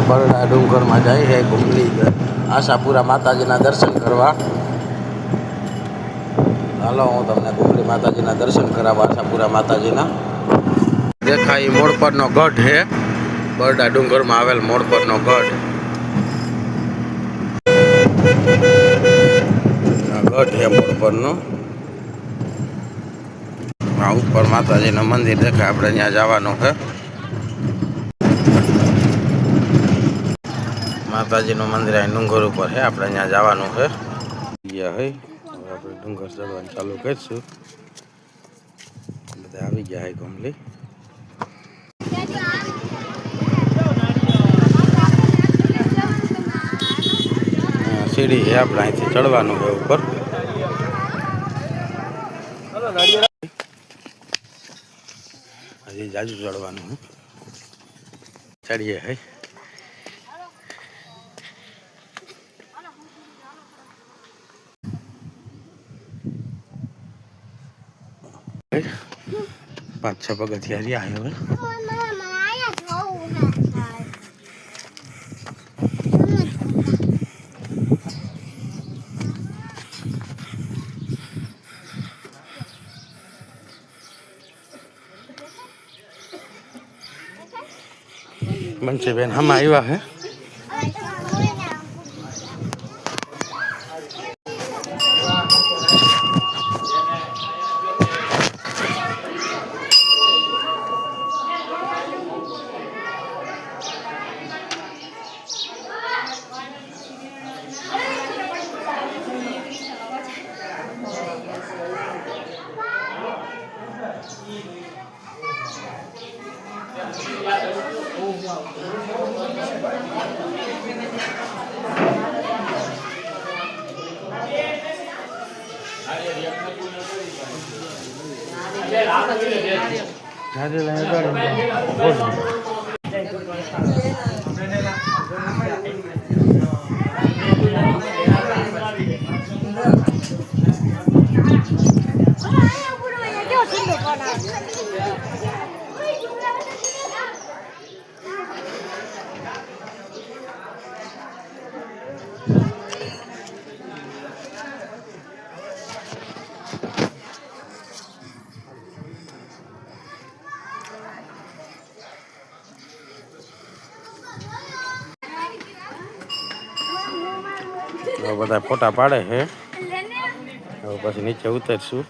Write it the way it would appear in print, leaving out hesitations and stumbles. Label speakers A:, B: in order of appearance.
A: બરડા ડુંગરમાં જાય છે કુંડલી આશાપુરા માતાજીના દર્શન કરવા. હાલો હું તમને કુંડલી માતાજીના દર્શન કરાવું. આશાપુરા માતાજીના દેખાય મોડ પરનો ગઢ છે. બરડા ડુંગરમાં આવેલ મોડ પરનો ગઢ. ગઢ છે મોડ પરનો. આ ઉપર માતાજીનું મંદિર દેખાય. આપણે ત્યાં જવાનું છે. માતાજીનું મંદિર અહીં ડુંગર ઉપર છે. આપણે ત્યાં જવાનું છે. આપણે ડુંગર ચડવાનું ચાલુ કરીશું. બધા આવી ગયા છે કમ્પ્લીટ. સીડી છે. આપણે અહીંથી ચડવાનું છે ઉપર. હજી જાજુ ચડવાનું ચડીએ હે. પાંચ છ પગથિયા રહ્યા હવે. બંસીબેન હમ આવ્યા હે. બધા ફોટા પાડે છે. હવે પછી નીચે ઉતરશું.